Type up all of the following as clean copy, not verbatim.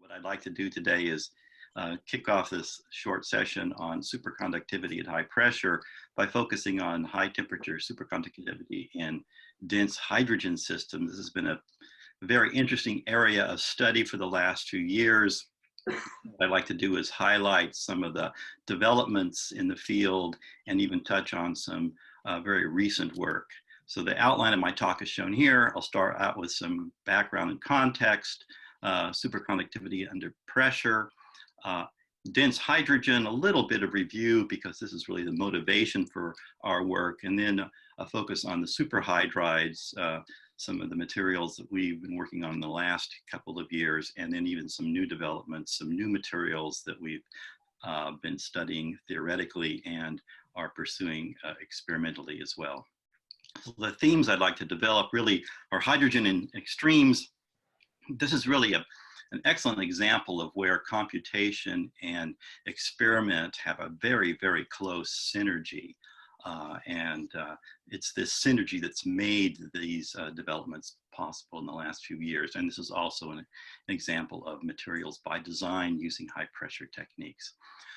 What I'd like to do today is kick off this short session on superconductivity at high pressure by focusing on high temperature superconductivity in dense hydrogen systems. This has been a very interesting area of study for the last few years. What I'd like to do is highlight some of the developments in the field and even touch on some very recent work. So the outline of my talk is shown here. I'll start out with some background and context, superconductivity under pressure, dense hydrogen, a little bit of review because this is really the motivation for our work, and then a focus on the superhydrides, some of the materials that we've been working on in the last couple of years, and then even some new developments, some new materials that we've been studying theoretically and are pursuing experimentally as well. So the themes I'd like to develop really are hydrogen in extremes. This is really an excellent example of where computation and experiment have a very, very close synergy. It's this synergy that's made these developments possible in the last few years. And this is also an example of materials by design using high pressure techniques.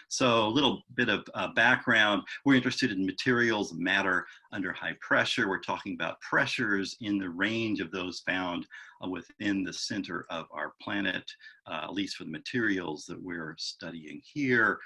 So a little bit of background. We're interested in materials, matter under high pressure. We're talking about pressures in the range of those found within the center of our planet, at least for the materials that we're studying here.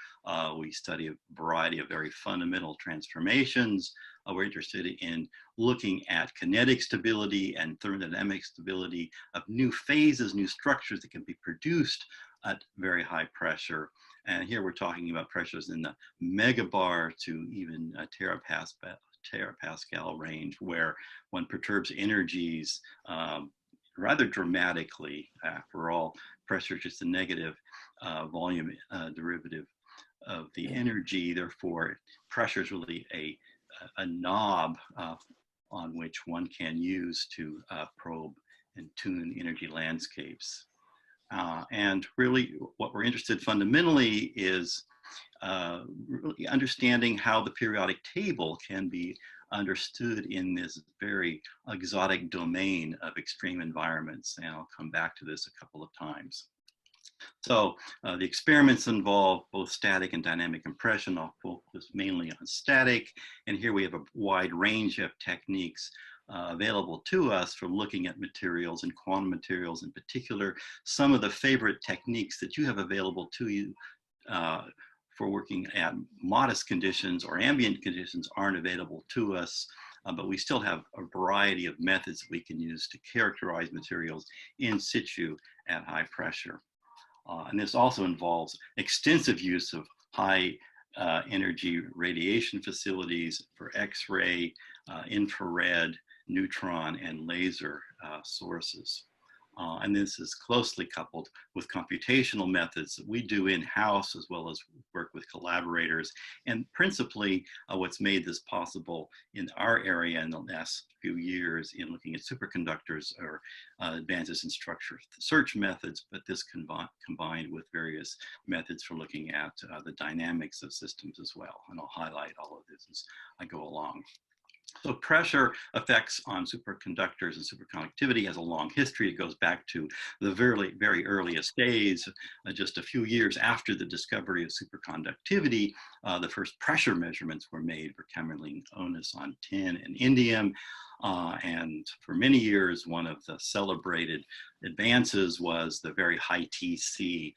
We study a variety of very fundamental transformations. We're interested in looking at kinetic stability and thermodynamic stability of new phases, new structures that can be produced at very high pressure. And here we're talking about pressures in the megabar to even terapascal range, where one perturbs energies rather dramatically. After all, pressure is just a negative volume derivative of the energy. Therefore, pressure is really a knob on which one can use to probe and tune energy landscapes. And really what we're interested fundamentally is really understanding how the periodic table can be understood in this very exotic domain of extreme environments. And I'll come back to this a couple of times. So the experiments involve both static and dynamic compression. I'll focus mainly on static. And here we have a wide range of techniques available to us for looking at materials and quantum materials in particular. Some of the favorite techniques that you have available to you for working at modest conditions or ambient conditions aren't available to us, but we still have a variety of methods that we can use to characterize materials in situ at high pressure. And this also involves extensive use of high energy radiation facilities for X-ray, infrared, neutron, and laser sources. And this is closely coupled with computational methods that we do in-house, as well as work with collaborators. And principally, what's made this possible in our area in the last few years in looking at superconductors are advances in structure search methods, but this combined with various methods for looking at the dynamics of systems as well. And I'll highlight all of this as I go along. So pressure effects on superconductors and superconductivity has a long history. It goes back to the very, very earliest days, just a few years after the discovery of superconductivity. The first pressure measurements were made for chemical onus on tin and indium. And for many years, one of the celebrated advances was the very high TC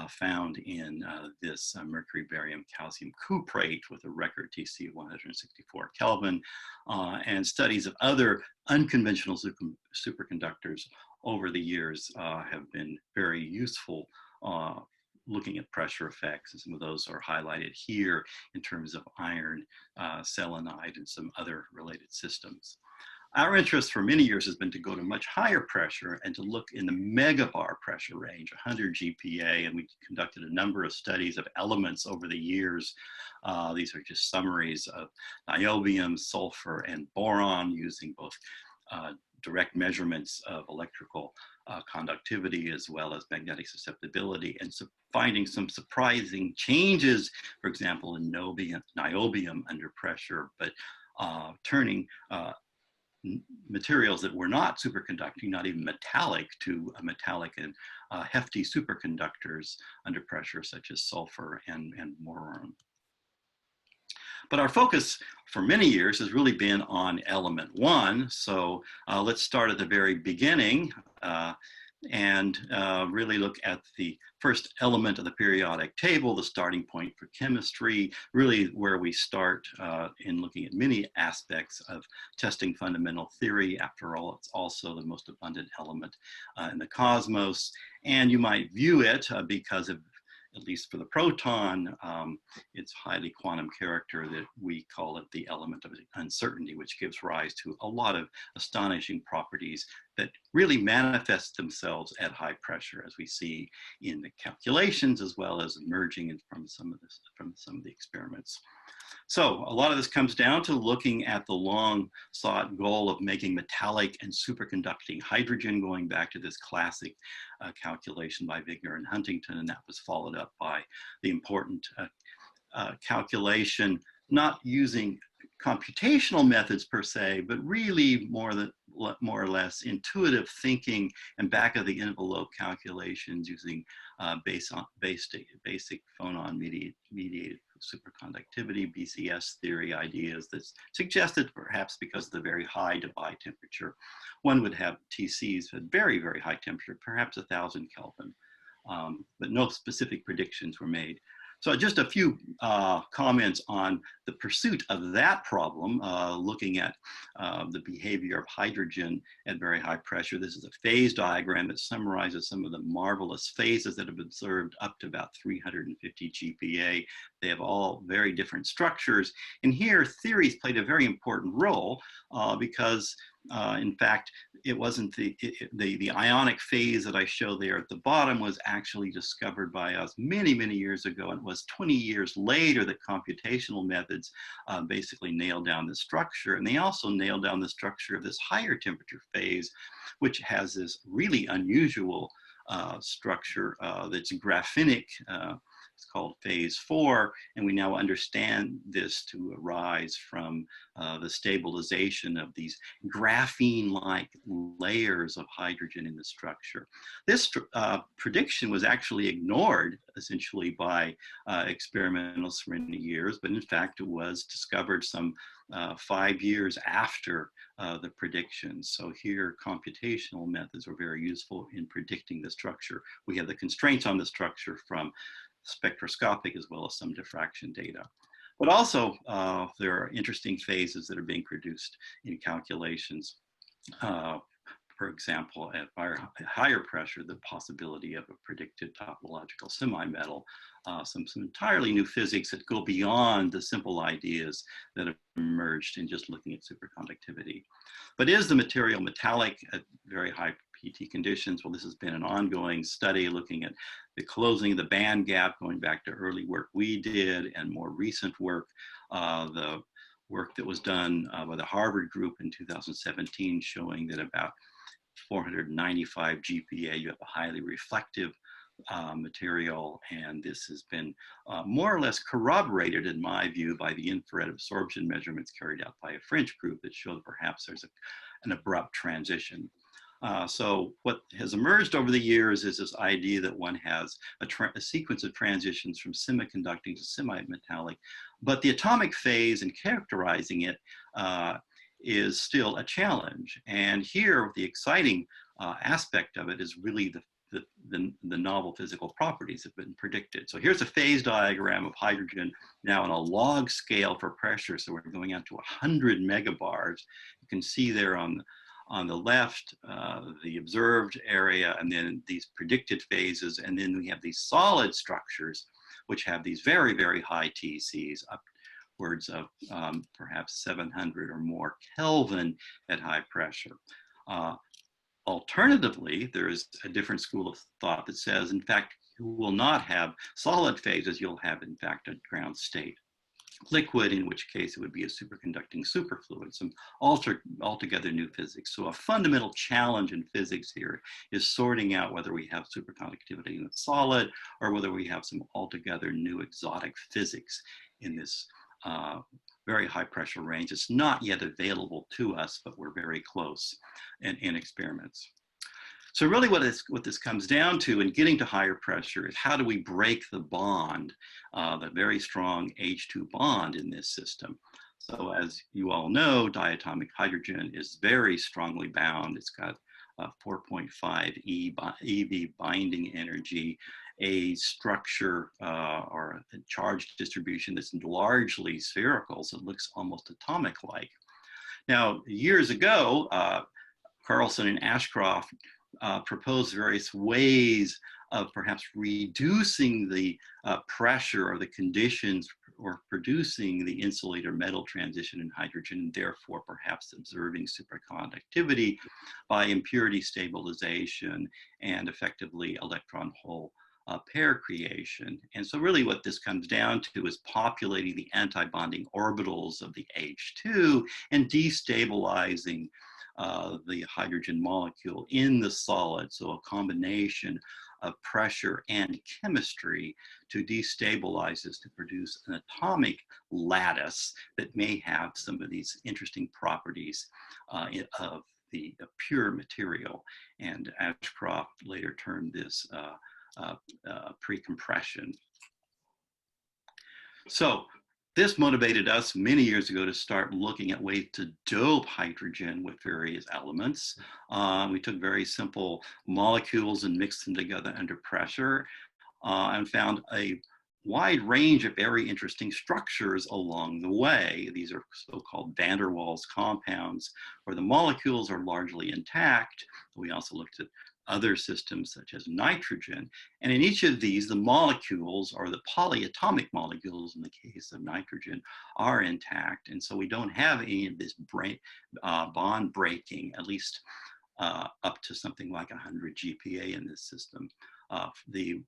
found in this mercury, barium, calcium cuprate with a record TC of 164 Kelvin, and studies of other unconventional superconductors over the years have been very useful looking at pressure effects, and some of those are highlighted here in terms of iron, selenide, and some other related systems. Our interest for many years has been to go to much higher pressure and to look in the megabar pressure range, 100 GPa, and we conducted a number of studies of elements over the years. These are just summaries of niobium, sulfur, and boron using both direct measurements of electrical conductivity as well as magnetic susceptibility, and finding some surprising changes, for example, in niobium under pressure, but turning materials that were not superconducting, not even metallic, to metallic and hefty superconductors under pressure, such as sulfur and boron. But our focus for many years has really been on element one. So let's start at the very beginning and really look at the first element of the periodic table, the starting point for chemistry, really where we start in looking at many aspects of testing fundamental theory. After all, it's also the most abundant element in the cosmos. And you might view it because of, at least for the proton, its highly quantum character, that we call it the element of uncertainty, which gives rise to a lot of astonishing properties that really manifest themselves at high pressure, as we see in the calculations, as well as emerging from some of the experiments. So a lot of this comes down to looking at the long sought goal of making metallic and superconducting hydrogen, going back to this classic calculation by Wigner and Huntington, and that was followed up by the important calculation, not using computational methods per se, but really more or less intuitive thinking and back of the envelope calculations using basic phonon mediated superconductivity, BCS theory ideas that's suggested perhaps because of the very high Debye temperature. One would have TCs at very, very high temperature, perhaps 1,000 Kelvin, but no specific predictions were made. So just a few comments on the pursuit of that problem, looking at the behavior of hydrogen at very high pressure. This is a phase diagram that summarizes some of the marvelous phases that have been observed up to about 350 GPa. They have all very different structures. And here, theories played a very important role because in fact, it wasn't the ionic phase that I show there at the bottom was actually discovered by us many, many years ago. And it was 20 years later that computational methods basically nailed down the structure. And they also nailed down the structure of this higher temperature phase, which has this really unusual structure that's graphenic. It's called phase 4, and we now understand this to arise from the stabilization of these graphene-like layers of hydrogen in the structure. This prediction was actually ignored essentially by experimentalists for many years, but in fact it was discovered some 5 years after the predictions. So here computational methods are very useful in predicting the structure. We have the constraints on the structure from spectroscopic as well as some diffraction data. But also there are interesting phases that are being produced in calculations. For example, at higher pressure, the possibility of a predicted topological semi-metal, some entirely new physics that go beyond the simple ideas that have emerged in just looking at superconductivity. But is the material metallic at very high PT conditions? Well, this has been an ongoing study looking at the closing of the band gap, going back to early work we did and more recent work. The work that was done by the Harvard group in 2017 showing that about 495 GPa, you have a highly reflective material, and this has been more or less corroborated, in my view, by the infrared absorption measurements carried out by a French group that show that perhaps there's an abrupt transition. So what has emerged over the years is this idea that one has a sequence of transitions from semiconducting to semi-metallic, but the atomic phase and characterizing it is still a challenge. And here, the exciting aspect of it is really the novel physical properties that have been predicted. So here's a phase diagram of hydrogen now on a log scale for pressure. So we're going out to 100 megabars. You can see there on the left, the observed area, and then these predicted phases. And then we have these solid structures, which have these very, very high TCs, upwards of perhaps 700 or more Kelvin at high pressure. Alternatively, there is a different school of thought that says, in fact, you will not have solid phases, you'll have, in fact, a ground state liquid, in which case it would be a superconducting superfluid, some altogether new physics. So a fundamental challenge in physics here is sorting out whether we have superconductivity in the solid or whether we have some altogether new exotic physics in this very high pressure range. It's not yet available to us, but we're very close in experiments. So really what this comes down to in getting to higher pressure is how do we break the bond, the very strong H2 bond in this system. So as you all know, diatomic hydrogen is very strongly bound. It's got 4.5 eV binding energy, a structure or a charge distribution that's largely spherical, so it looks almost atomic-like. Now, years ago, Carlson and Ashcroft proposed various ways of perhaps reducing the pressure or the conditions or producing the insulator metal transition in hydrogen, and therefore perhaps observing superconductivity by impurity stabilization and effectively electron hole pair creation. And so really what this comes down to is populating the antibonding orbitals of the H2 and destabilizing the hydrogen molecule in the solid. So a combination of pressure and chemistry to destabilize this to produce an atomic lattice that may have some of these interesting properties of the pure material. And Ashcroft later termed this pre-compression. So this motivated us many years ago to start looking at ways to dope hydrogen with various elements. We took very simple molecules and mixed them together under pressure and found a wide range of very interesting structures along the way. These are so-called van der Waals compounds where the molecules are largely intact. We also looked at other systems such as nitrogen. And in each of these, the molecules, or the polyatomic molecules in the case of nitrogen, are intact. And so we don't have any of this bond breaking, at least up to something like 100 GPa in this system. The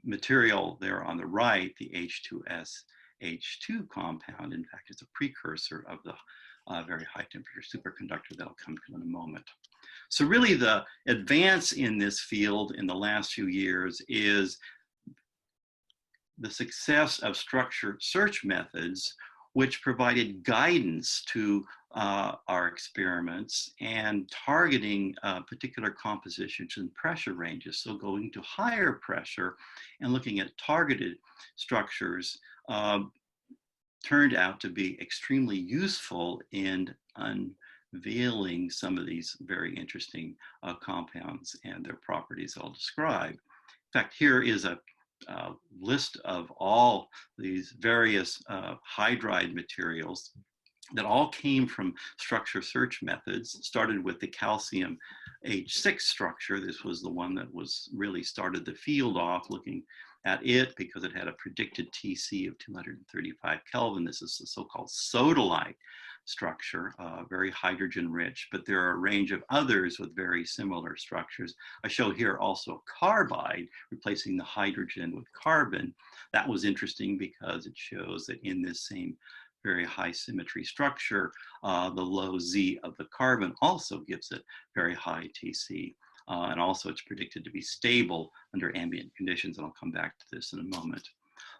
material there on the right, the H2SH2 compound, in fact, is a precursor of the very high temperature superconductor that'll come to in a moment. So really the advance in this field in the last few years is the success of structure search methods, which provided guidance to our experiments and targeting particular compositions and pressure ranges. So going to higher pressure and looking at targeted structures turned out to be extremely useful in unveiling some of these very interesting compounds and their properties I'll describe. In fact, here is a list of all these various hydride materials that all came from structure search methods. Started with the calcium H6 structure. This was the one that was really started the field off looking at it because it had a predicted TC of 235 Kelvin. This is the so-called sodalite structure, very hydrogen rich, but there are a range of others with very similar structures. I show here also carbide, replacing the hydrogen with carbon. That was interesting because it shows that in this same very high symmetry structure, the low Z of the carbon also gives it very high TC. And also it's predicted to be stable under ambient conditions, and I'll come back to this in a moment.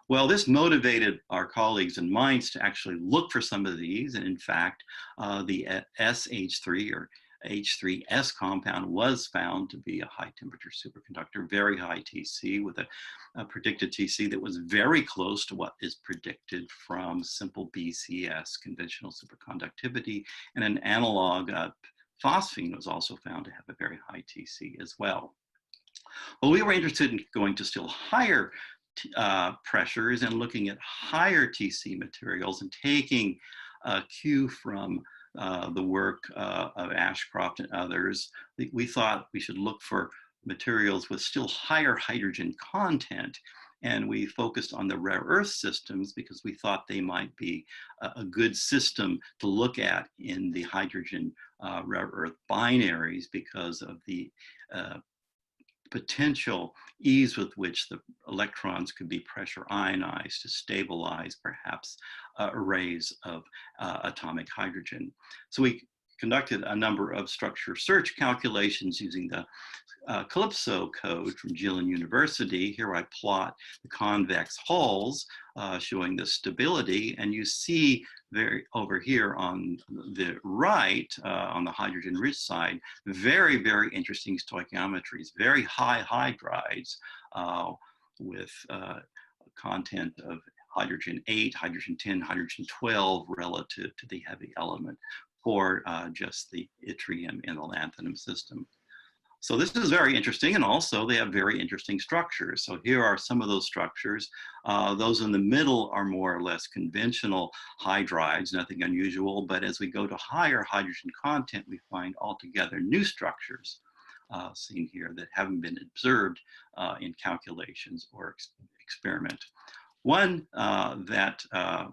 Well, this motivated our colleagues in Mainz to actually look for some of these, and in fact, the SH3 or H3S compound was found to be a high temperature superconductor, very high TC with a predicted TC that was very close to what is predicted from simple BCS, conventional superconductivity, and an analog phosphine was also found to have a very high TC as well. Well, we were interested in going to still higher pressures and looking at higher TC materials and taking a cue from the work of Ashcroft and others. We thought we should look for materials with still higher hydrogen content, and we focused on the rare earth systems because we thought they might be a good system to look at in the hydrogen rare earth binaries because of the potential ease with which the electrons could be pressure ionized to stabilize perhaps arrays of atomic hydrogen. So we conducted a number of structure search calculations using the Calypso code from Jilin University. Here I plot the convex hulls showing the stability, and you see over here on the right, on the hydrogen-rich side, very, very interesting stoichiometries, very high hydrides with content of hydrogen 8, hydrogen 10, hydrogen 12 relative to the heavy element for just the yttrium in the lanthanum system. So this is very interesting, and also they have very interesting structures. So here are some of those structures. Those in the middle are more or less conventional hydrides, nothing unusual, but as we go to higher hydrogen content, we find altogether new structures seen here that haven't been observed in calculations or experiment. One that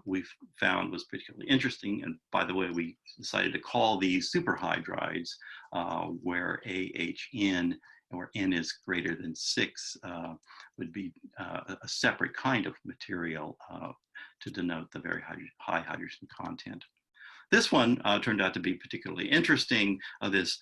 we found was particularly interesting, and by the way, we decided to call these superhydrides, where AHN, or N is greater than 6, would be a separate kind of material to denote the very high hydrogen content. This one turned out to be particularly interesting, this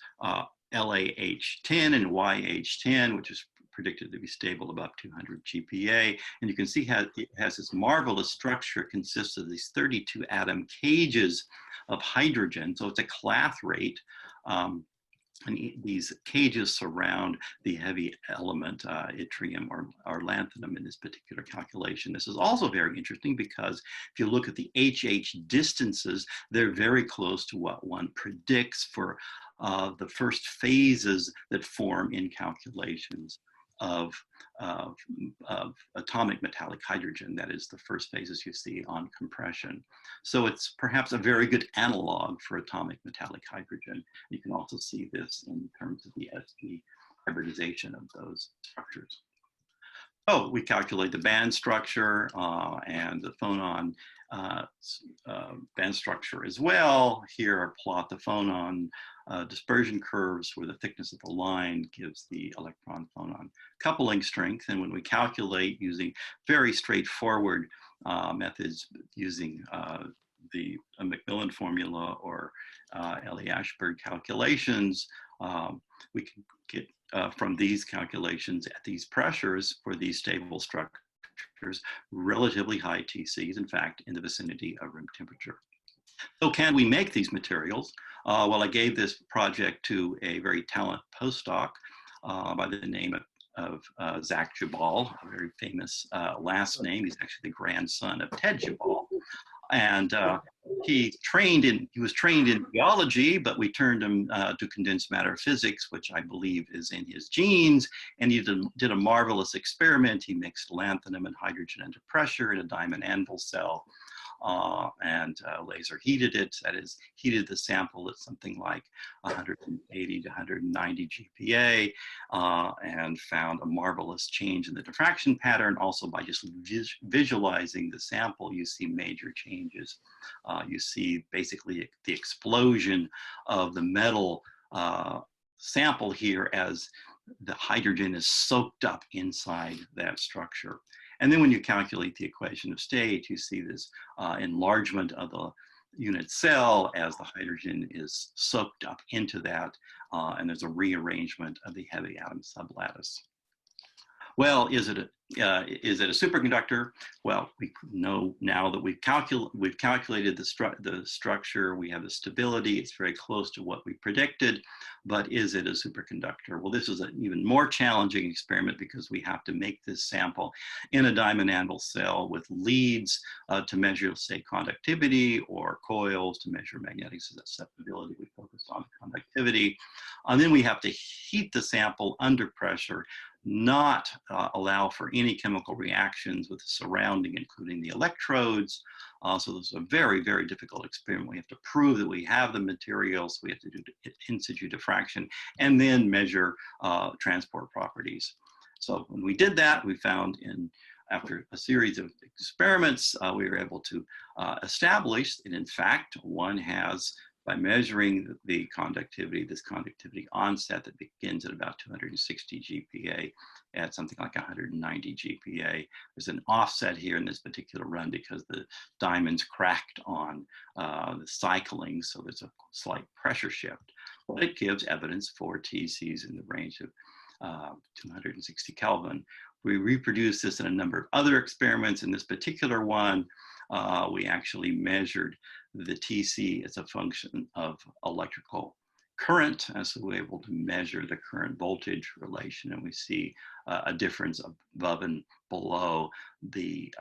LAH10 and YH10, which is predicted to be stable above 200 GPa. And you can see how it has this marvelous structure. It consists of these 32 atom cages of hydrogen. So it's a clathrate. And these cages surround the heavy element, yttrium or lanthanum in this particular calculation. This is also very interesting because if you look at the HH distances, they're very close to what one predicts for the first phases that form in calculations of atomic metallic hydrogen. That is the first phases you see on compression. So it's perhaps a very good analog for atomic metallic hydrogen. You can also see this in terms of the sp hybridization of those structures. So we calculate the band structure and the phonon band structure as well. Here I plot the phonon dispersion curves where the thickness of the line gives the electron phonon coupling strength. And when we calculate using very straightforward methods using the Macmillan formula or Ellie Ashburn calculations, we can get from these calculations at these pressures for these stable structures relatively high TCs, in fact, in the vicinity of room temperature. So can we make these materials? Well, I gave this project to a very talented postdoc by the name of Zach Jabal, a very famous last name. He's actually the grandson of Ted Jabal. And he was trained in biology, but we turned him to condensed matter physics, which I believe is in his genes. And he did a marvelous experiment. He mixed lanthanum and hydrogen under pressure in a diamond anvil cell and laser heated it. That is, heated the sample at something like 180 to 190 GPa and found a marvelous change in the diffraction pattern. Also, by just visualizing the sample, you see major changes. You see basically the explosion of the metal sample here as the hydrogen is soaked up inside that structure. And then when you calculate the equation of state, you see this enlargement of the unit cell as the hydrogen is soaked up into that, and there's a rearrangement of the heavy atom sublattice. Well, is it a superconductor? Well, we know now that we've calculated the structure, we have the stability, it's very close to what we predicted, but is it a superconductor? Well, this is an even more challenging experiment because we have to make this sample in a diamond anvil cell with leads to measure, say, conductivity, or coils to measure magnetic susceptibility. We focused on conductivity. And then we have to heat the sample under pressure, not allow for any chemical reactions with the surrounding, including the electrodes. So this is a very, very difficult experiment. We have to prove that we have the materials. We have to do in situ diffraction and then measure transport properties. So when we did that, we found after a series of experiments, we were able to establish that in fact, one has by measuring the conductivity, this conductivity onset that begins at about 260 GPa at something like 190 GPa. There's an offset here in this particular run because the diamond's cracked on the cycling, so there's a slight pressure shift. But it gives evidence for TCs in the range of 260 Kelvin. We reproduced this in a number of other experiments. In this particular one, we actually measured the TC as a function of electrical current, and so we're able to measure the current voltage relation, and we see a difference above and below the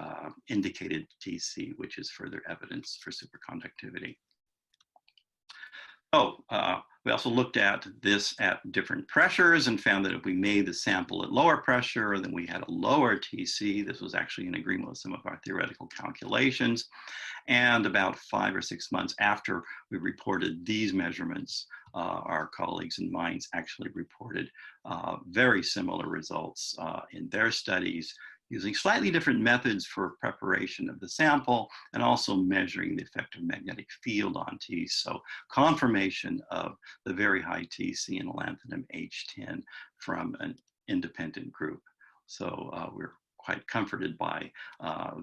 indicated TC, which is further evidence for superconductivity. We also looked at this at different pressures and found that if we made the sample at lower pressure, then we had a lower TC. This was actually in agreement with some of our theoretical calculations. And about 5 or 6 months after we reported these measurements, our colleagues in Mainz actually reported very similar results in their studies, using slightly different methods for preparation of the sample and also measuring the effect of magnetic field on T. So confirmation of the very high TC in lanthanum H10 from an independent group. So we're quite comforted by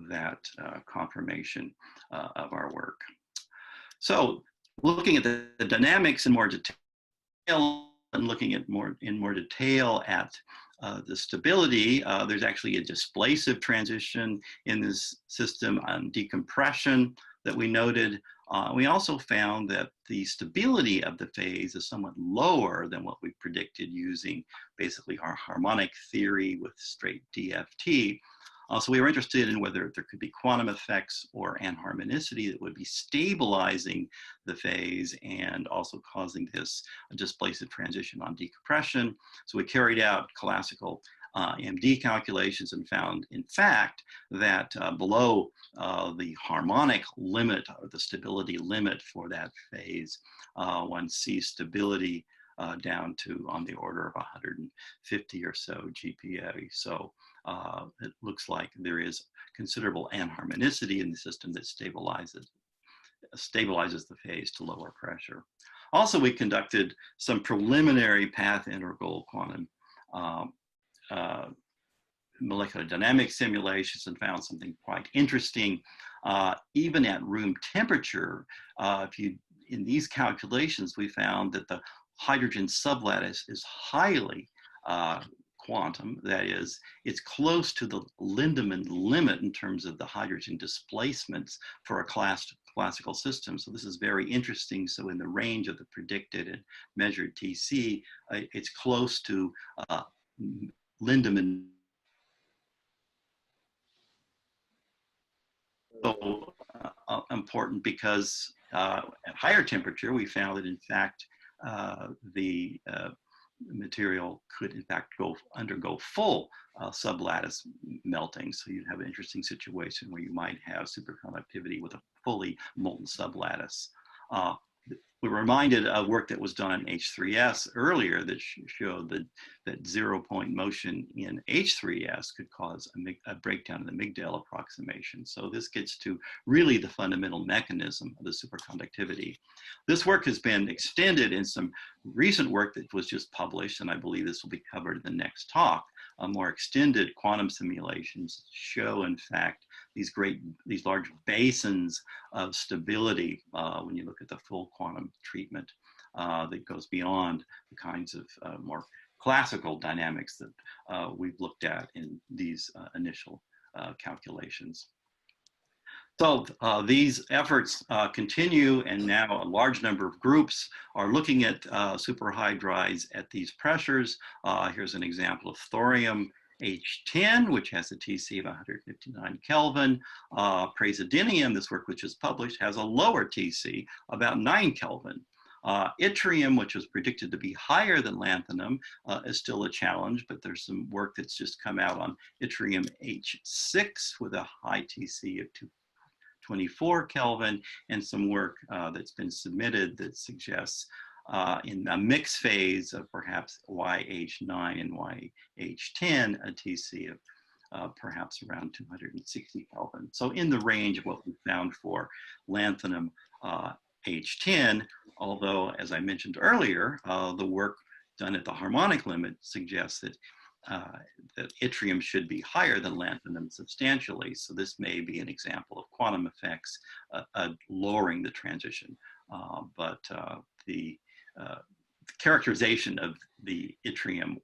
that confirmation of our work. So looking at the dynamics in more detail and looking at in more detail at the stability, there's actually a displacive transition in this system on decompression that we noted. We also found that the stability of the phase is somewhat lower than what we predicted using basically our harmonic theory with straight DFT. So we were interested in whether there could be quantum effects or anharmonicity that would be stabilizing the phase and also causing this displacive transition on decompression. So we carried out classical MD calculations and found, in fact, that below the harmonic limit or the stability limit for that phase, one sees stability down to on the order of 150 or so GPa. So it looks like there is considerable anharmonicity in the system that stabilizes the phase to lower pressure. Also, we conducted some preliminary path integral quantum molecular dynamics simulations and found something quite interesting. Even at room temperature, in these calculations, we found that the hydrogen sublattice is highly quantum. That is, it's close to the Lindemann limit in terms of the hydrogen displacements for a classical system. So this is very interesting. So in the range of the predicted and measured TC, it's close to Lindemann. So important because at higher temperature, we found that in fact the material could in fact undergo full sublattice melting. So you'd have an interesting situation where you might have superconductivity with a fully molten sublattice. We were reminded of work that was done on H3S earlier that showed that 0-point motion in H3S could cause a breakdown in the Migdal approximation. So this gets to really the fundamental mechanism of the superconductivity. This work has been extended in some recent work that was just published, and I believe this will be covered in the next talk. More extended quantum simulations show, in fact, these large basins of stability when you look at the full quantum treatment that goes beyond the kinds of more classical dynamics that we've looked at in these initial calculations. So these efforts continue, and now a large number of groups are looking at superhydrides at these pressures. Here's an example of thorium H10, which has a TC of 159 Kelvin. Praseodymium, this work which is published, has a lower TC, about 9 Kelvin. Yttrium, which was predicted to be higher than lanthanum, is still a challenge, but there's some work that's just come out on yttrium H6 with a high TC of 224 Kelvin, and some work that's been submitted that suggests in a mixed phase of perhaps YH9 and YH10, a TC of perhaps around 260 Kelvin. So in the range of what we found for lanthanum H10, although, as I mentioned earlier, the work done at the harmonic limit suggests that that yttrium should be higher than lanthanum substantially. So this may be an example of quantum effects lowering the transition. But the characterization of the yttrium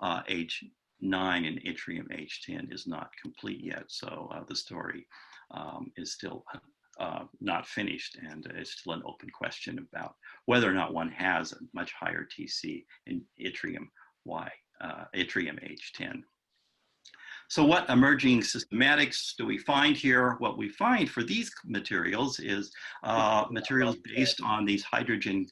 H9 and yttrium H10 is not complete yet. So the story is still not finished, and it's still an open question about whether or not one has a much higher TC in yttrium yttrium H10. So what emerging systematics do we find here? What we find for these materials is materials based on these hydrogen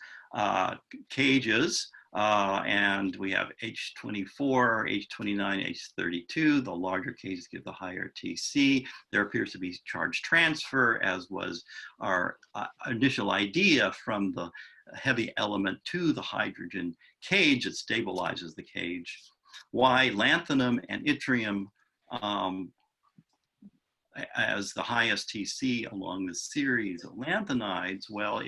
cages, and we have H24, H29, H32. The larger cages give the higher TC. There appears to be charge transfer, as was our initial idea, from the heavy element to the hydrogen cage. It stabilizes the cage. Why lanthanum and yttrium as the highest TC along the series of lanthanides? Well,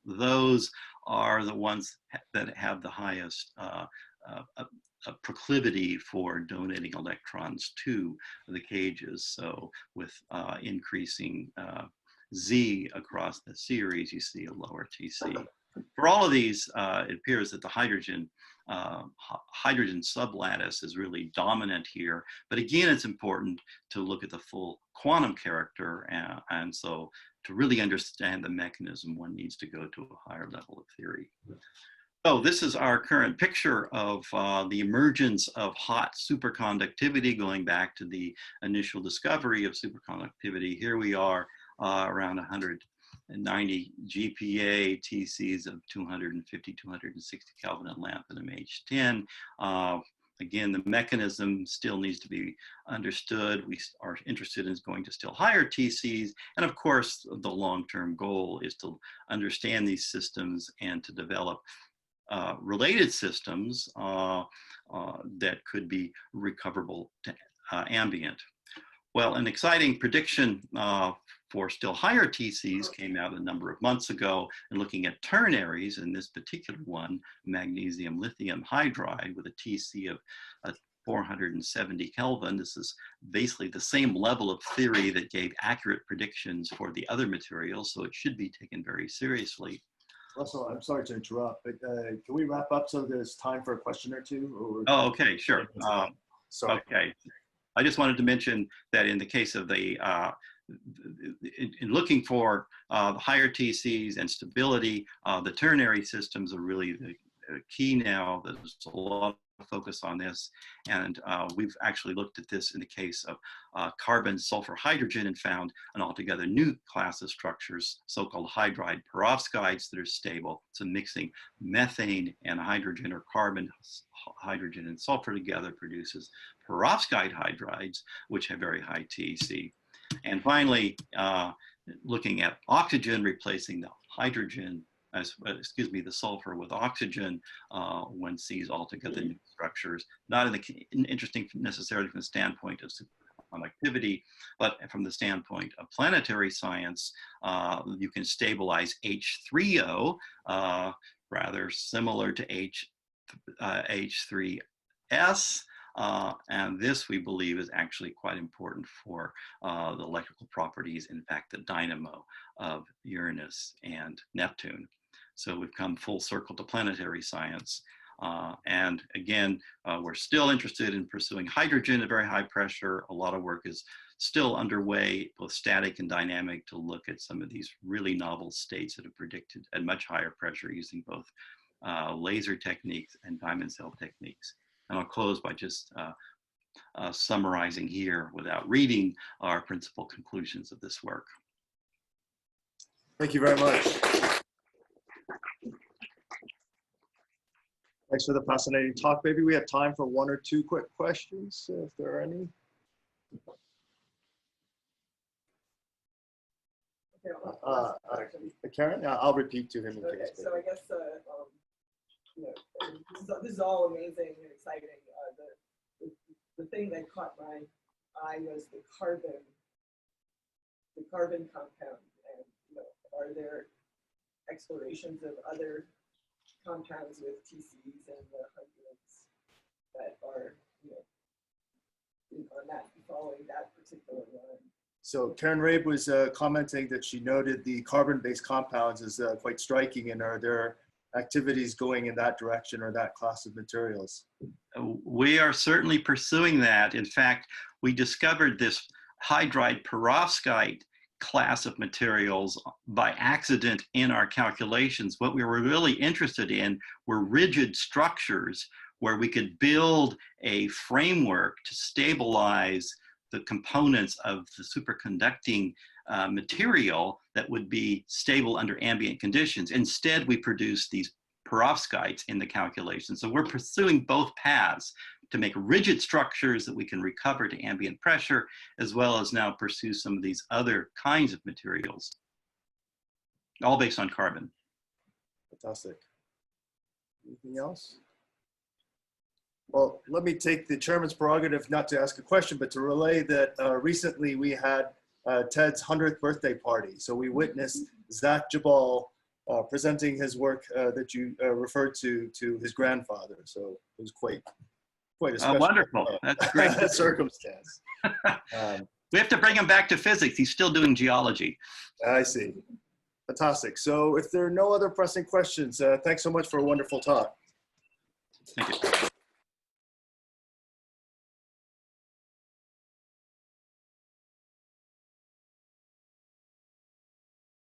those are the ones that have the highest proclivity for donating electrons to the cages. So with increasing Z across the series, you see a lower TC. For all of these, it appears that the hydrogen sublattice is really dominant here. But again, it's important to look at the full quantum character. And so to really understand the mechanism, one needs to go to a higher level of theory. So this is our current picture of the emergence of hot superconductivity going back to the initial discovery of superconductivity. Here we are around 190 GPa, TCs of 250, 260 Kelvin at lanthanum H10. Again, the mechanism still needs to be understood. We are interested in going to still higher TCs. And of course, the long-term goal is to understand these systems and to develop related systems that could be recoverable to ambient. Well, an exciting prediction for still higher TCs came out a number of months ago, and looking at ternaries, in this particular one, magnesium lithium hydride with a TC of 470 Kelvin. This is basically the same level of theory that gave accurate predictions for the other materials, so it should be taken very seriously. Russell, I'm sorry to interrupt, but can we wrap up so there's time for a question or two? Or oh, okay, sure. Sorry. Okay. I just wanted to mention that in the case of the, in looking for higher TCs and stability, the ternary systems are really the key now. There's a lot of focus on this. And we've actually looked at this in the case of carbon, sulfur, hydrogen, and found an altogether new class of structures, so-called hydride perovskites, that are stable. So mixing methane and hydrogen, or carbon, hydrogen, and sulfur together produces perovskite hydrides, which have very high TC. And finally, looking at oxygen replacing the hydrogen, the sulfur with oxygen, one sees altogether new structures, not interesting necessarily from the standpoint of superconductivity, but from the standpoint of planetary science. You can stabilize H3O, rather similar to H3S. And this, we believe, is actually quite important for the electrical properties, in fact, the dynamo of Uranus and Neptune. So we've come full circle to planetary science. And again, we're still interested in pursuing hydrogen at very high pressure. A lot of work is still underway, both static and dynamic, to look at some of these really novel states that are predicted at much higher pressure using both laser techniques and diamond cell techniques. And I'll close by just summarizing here, without reading, our principal conclusions of this work. Thank you very much. Thanks for the fascinating talk. Maybe we have time for one or two quick questions, if there are any. Karen, I'll repeat to him in case. So I guess you know, this is all amazing and exciting. The thing that caught my eye was the carbon compound. And you know, are there explorations of other compounds with TCs and the hydrides that are, on that, following that particular line. So Karen Rabe was commenting that she noted the carbon-based compounds as quite striking, and are there activities going in that direction or that class of materials? We are certainly pursuing that. In fact, we discovered this hydride perovskite class of materials by accident in our calculations. What we were really interested in were rigid structures where we could build a framework to stabilize the components of the superconducting material that would be stable under ambient conditions. Instead, we produced these perovskites in the calculation. So we're pursuing both paths to make rigid structures that we can recover to ambient pressure, as well as now pursue some of these other kinds of materials, all based on carbon. Fantastic. Anything else? Well, let me take the chairman's prerogative not to ask a question, but to relay that recently we had Ted's 100th birthday party. So we witnessed Zach Jabal presenting his work that you referred to his grandfather. So it was quite a special wonderful. That's great circumstance. We have to bring him back to physics. He's still doing geology. I see. Fantastic. So if there are no other pressing questions, thanks so much for a wonderful talk. Thank you.